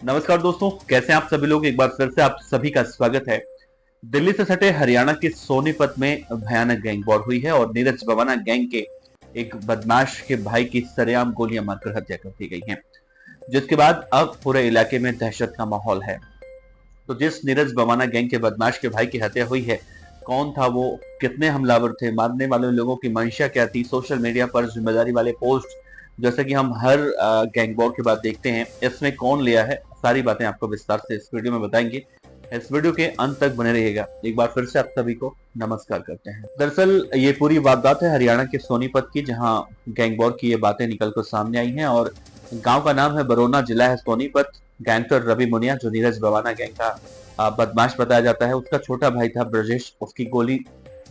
नमस्कार दोस्तों, कैसे हैं आप सभी लोग। एक बार फिर से आप सभी का स्वागत है। दिल्ली से सटे हरियाणा के सोनीपत में भयानक गैंग वॉर हुई है और नीरज बवाना गैंग के एक बदमाश के भाई की सरेआम गोलियां मारकर हत्या कर दी गई है, जिसके बाद अब पूरे इलाके में दहशत का माहौल है। तो जिस नीरज बवाना गैंग के बदमाश के भाई की हत्या हुई है, कौन था वो, कितने हमलावर थे, मारने वाले लोगों की मंशा क्या थी, सोशल मीडिया पर जिम्मेदारी वाले पोस्ट जैसे कि हम हर गैंग वॉर के बाद देखते हैं, इसमें कौन लिया है, सारी बातें आपको विस्तार से इस वीडियो में बताएंगे। इस वीडियो के अंत तक बने रहिएगा। एक बार फिर से आप सभी को नमस्कार करते हैं। दरअसल ये पूरी वारदात है हरियाणा के सोनीपत की, जहां गैंग वॉर की ये बातें निकलकर सामने आई हैं और गांव का नाम है बरोना, जिला है सोनीपत। गैंगस्टर रवि मुनिया, जो नीरज बवाना गैंग का बदमाश बताया जाता है, उसका छोटा भाई था ब्रजेश, उसकी गोली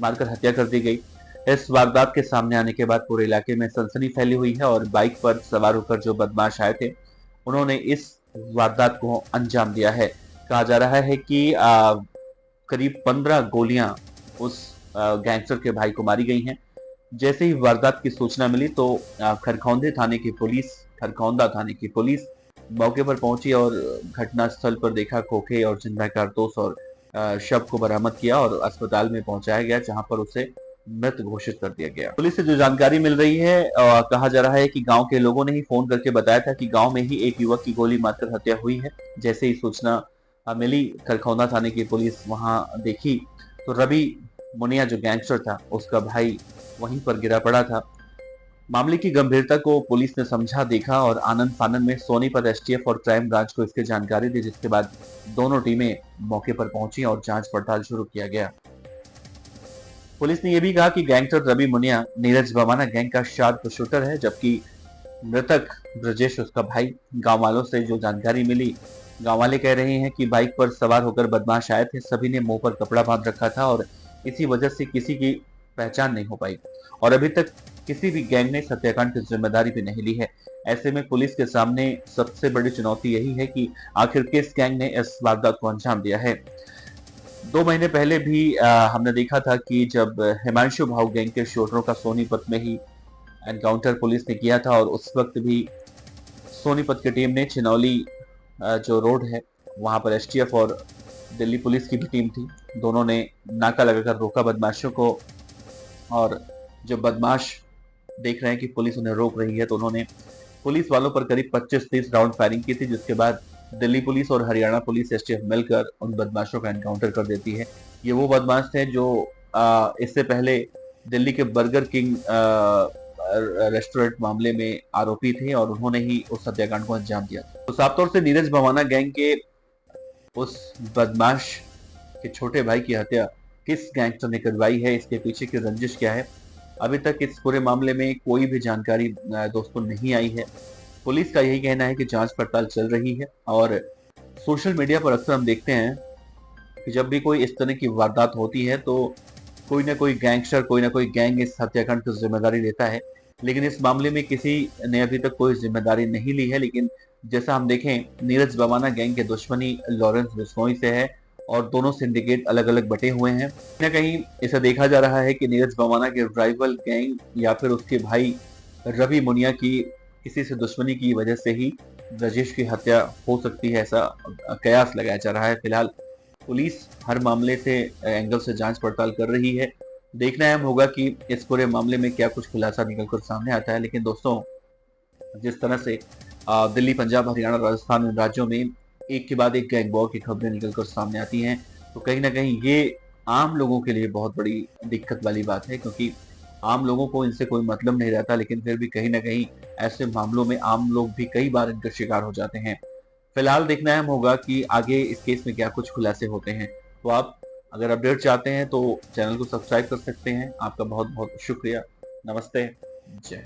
मारकर हत्या कर दी गई। इस वारदात के सामने आने के बाद पूरे इलाके में सनसनी फैली हुई है और बाइक पर सवार होकर जो बदमाश आए थे, उन्होंने इस वारदात को अंजाम दिया है। कहा जा रहा है कि करीब 15 गोलियां उस गैंगस्टर के भाई को मारी गई हैं। जैसे ही वारदात की सूचना मिली तो खरखौंदा थाने की पुलिस मौके पर पहुंची और घटनास्थल पर देखा खोखे और जिंदा कारतूस और शव को बरामद किया और अस्पताल में पहुंचाया गया, जहां पर उसे मृत घोषित कर दिया गया। पुलिस से जो जानकारी मिल रही है, कहा जा रहा है कि गांव के लोगों ने ही फोन करके बताया था कि गांव में ही एक युवक की गोली मारकर हत्या हुई है। जैसे ही सूचना मिली, खरखौंदा थाने की पुलिस वहां देखी तो रवि मुनिया जो गैंगस्टर था, उसका भाई वहीं पर गिरा पड़ा था। मामले की गंभीरता को पुलिस ने समझा, देखा और आनंद फानंद में सोनीपत एसटीएफ और क्राइम ब्रांच को इसकी जानकारी दी, जिसके बाद दोनों टीमें मौके पर पहुंची और जांच पड़ताल शुरू किया गया। पुलिस ने यह भी कहा कि गैंगस्टर रवि मुनिया नीरज बवाना गैंग का शार्प शूटर है, जबकि मृतक ब्रजेश उसका भाई। गांव वालों से जो जानकारी मिली, गांव वाले कह रहे हैं कि बाइक पर सवार होकर बदमाश आए थे, सभी ने मुंह पर कपड़ा बांध रखा था और इसी वजह से किसी की पहचान नहीं हो पाई और अभी तक किसी भी गैंग ने इस हत्याकांड की जिम्मेदारी भी नहीं ली है। ऐसे में पुलिस के सामने सबसे बड़ी चुनौती यही है कि आखिर किस गैंग ने इस वारदात को अंजाम दिया है। 2 महीने पहले भी हमने देखा था कि जब हिमांशु भाऊ गैंग के शूटरों का सोनीपत में ही एनकाउंटर पुलिस ने किया था और उस वक्त भी सोनीपत की टीम ने चिनौली जो रोड है वहां पर एसटीएफ और दिल्ली पुलिस की भी टीम थी, दोनों ने नाका लगाकर रोका बदमाशों को। और जब बदमाश देख रहे हैं कि पुलिस उन्हें रोक रही है, तो उन्होंने पुलिस वालों पर करीब 25-30 राउंड फायरिंग की थी, जिसके बाद दिल्ली पुलिस और हरियाणा पुलिस एसटीएफ मिलकर उन बदमाशों का एनकाउंटर कर देती है। ये वो बदमाश थे जो इससे पहले दिल्ली के बर्गर किंग रेस्टोरेंट मामले में आरोपी थे और उन्होंने ही उस हत्याकांड को अंजाम दिया था। तो साफ तौर से नीरज भवाना गैंग के उस बदमाश के छोटे भाई की हत्या किस गैंगस्टर ने करवाई है, इसके पीछे की रंजिश क्या है, अभी तक इस पूरे मामले में कोई भी जानकारी दोस्तों नहीं आई है। पुलिस का यही कहना है कि जांच पड़ताल चल रही है और सोशल मीडिया पर अक्सर हम देखते हैं कि जब भी कोई इस तरह की वारदात होती है तो कोई ना कोई गैंगस्टर, कोई ना कोई गैंग इस हत्याकांड की जिम्मेदारी लेता है। लेकिन इस मामले में किसी ने अभी तक कोई जिम्मेदारी नहीं ली है। लेकिन जैसा हम देखें, नीरज बवाना गैंग के दुश्मनी लॉरेंस बिश्नोई से है और दोनों सिंडिकेट अलग अलग बटे हुए हैं। कहीं ना कहीं इसे देखा जा रहा है कि नीरज बवाना के राइवल गैंग या फिर उसके भाई रवि मुनिया की किसी से दुश्मनी की वजह से ही ब्रजेश की हत्या हो सकती है, ऐसा कयास लगाया जा रहा है। फिलहाल पुलिस हर मामले से एंगल से जांच पड़ताल कर रही है। देखना अहम होगा कि इस पूरे मामले में क्या कुछ खुलासा निकलकर सामने आता है। लेकिन दोस्तों, जिस तरह से दिल्ली, पंजाब, हरियाणा, राजस्थान इन राज्यों में एक के बाद एक गैंग वॉर की खबरें निकलकर सामने आती हैं, तो कहीं ना कहीं ये आम लोगों के लिए बहुत बड़ी दिक्कत वाली बात है, क्योंकि आम लोगों को इनसे कोई मतलब नहीं रहता, लेकिन फिर भी कहीं ना कहीं ऐसे मामलों में आम लोग भी कई बार इनका शिकार हो जाते हैं। फिलहाल देखना अहम होगा कि आगे इस केस में क्या कुछ खुलासे होते हैं। तो आप अगर अपडेट चाहते हैं तो चैनल को सब्सक्राइब कर सकते हैं। आपका बहुत बहुत शुक्रिया। नमस्ते। जय